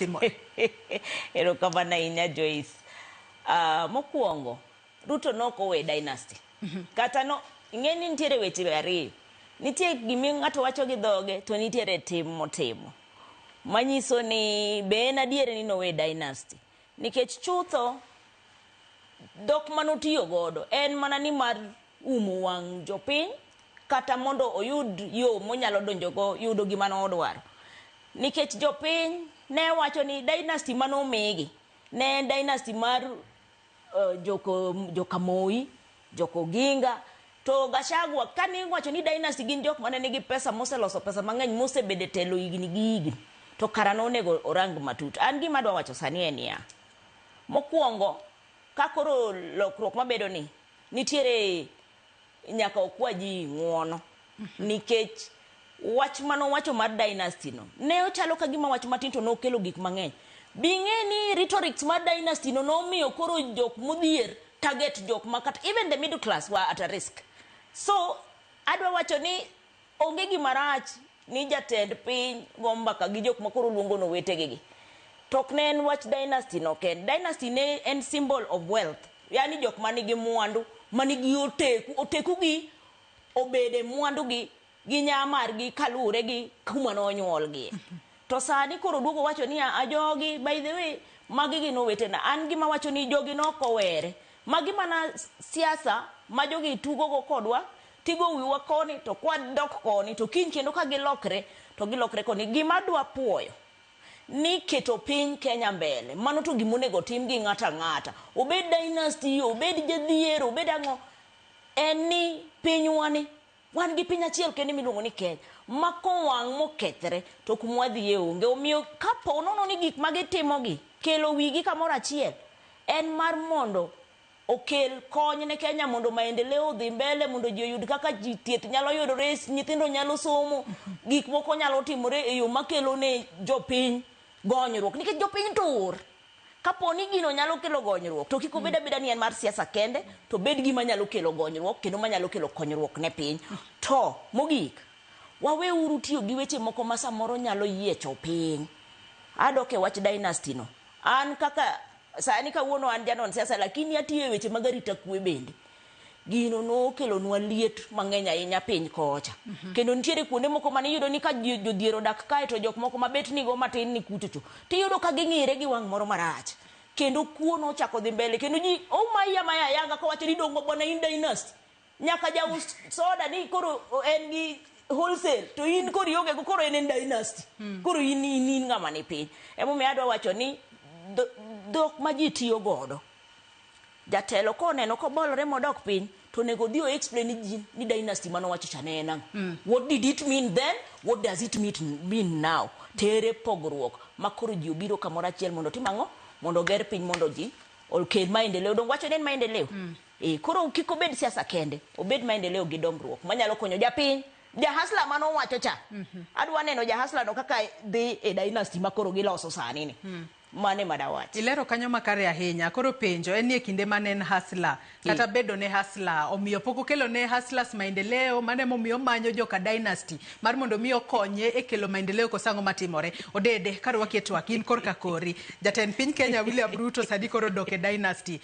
matimore? Erokamano inya Joyce. Mokwongo Ruto nokowe dynasty. Kata no ing'eni nitiere weche ariyo. Nitie gimi ng'ato wacho gi dhoge to nitiere tim motimo. Manyiso ni be en adier ni nowe dynasty. Nikech chutho dok manotiyo godo en mana ni mar umo wang' jopiny kata mondo oyud yo monyalo donjogo yudo gima nodwaro. Nikech jopiny ne wacho ni dynasty manomigi ne en dynasty mar joka Moi, joko Ginga, to Gachagua kani wacho ni dynasty gin jok mane nigi pesa moseloso pesa mang'eny mosebede telo higni gi higni to karano onego orang matut. An gima adwa wacho sani en ya. Mokwongo kakoro lokruok mabedo ni nitiere nyaka okwaji ng'uono nikech wach manowacho mar dynasty no ne ochalo ka gima wach matin to nokelo gik mang'eny. Bing'e ni rhetorics mar dynasty no nomiyo koro jok modhier target jok makata even the middle class were at a risk. So adwa wacho ni onge gima rach ni jatend piny gombaka gi jok makoro luongo no wetegi. Tok ne en wach dynasty no ken. Dynasty ne en symbol of wealth. Yani jok manigi mwandu, manigi oteku gi obede mwandu gi nyamar gi kalure gi kuma no onyuol gi. To sani koro duogo wacho ni ajogi by the way magi gino wetena. An gima wacho ni jogi no kowere. Magi mana siasa ma jogi tugo go kodwa tigo wiwa koni to kwadok koni to kiny kendo ka gilokre to gilokre koni. Gima dwa puoyo ni keto piny Kenya mbele mano to gimonego tim gi ng'ata ng'ata obed dynasty obed jadhier obed ang'o en ni pinywani wan gi piny achiel kende miluongo ni Kenya makowang' mokethre to kumwadhiye onge. Omiyo kapo nono ni gik magitimo gi kelo wigi kamoro achiel en mar mondo okel kony ne Kenya mondo maendeleo odhi mbele mondo ji oyud kaka ji thieth nyalo yudore nyithindo nyalo somo gik moko nyalo timore e yo makelo ne jopiny gonyruok nikech jopiny tur. Kapo ni gino nyalo kelo gonyruok to kik obed abeda ni en mar siasa kende to bed gima nyalo kelo gonyruok kendo manyalo kelo konyruok ne piny. To mogik waweuru tiyo gi weche moko ma samoro nyalo yiecho piny. Adok e wach dynasty no. An kaka sani kawuono an janon siasa lakini atiyo e weche mag arita kwe bende. Gino no kelo nwa liet mang'eny ahinya piny kocha. Kendo nitiere kuonde moko mane yudo ni ka jodhier odak kae to jok moko mabet nigo matin ni kuchocho tiyudo ka ging'ire gi wang' moro marach. Kendo kuo no chako dhi mbele kendo ji maya yanga kawacho ni dongo bwana in dynasty. Nyaka jaus soda ni koro en gi wholesale to in koro ionge go koro en dynasty. Koro in ng'ama ni piny. Emomiyo adwa wacho ni dhok ma ji tiyo godo jatelo koneno kobolore modok piny to nego dhi o explain ni dynasty mano wacho chane en ang'o. What did it mean then? What does it mean now? Tere pogruok makoro ji obiro kamoro achiel mondo tim ang'o mondo ger piny mondo ji okel maendeleo. Dong wacho nen maendeleo. Koro kik obed siasa kende obed maendeleo gi dongruok manyalo konyo japiny. Jahasla mano wacho cha. Adwa neno jahasla no kaka dhi e dynasty makoro giloso sani ni. Mane madawach. Ilero kanyo makare ahinya. Koro penjo en nie kinde mane en hasla kata bedo ne hasla omiyo poko kelo ne haslas maendeleo mane momiyo manyo joka dynasty mar mondo miyo konye e kelo maendeleo kosango matimore. Odede karwa ketwa kin korka kori jatend piny Kenya William Ruto sadi koro doke dynasty.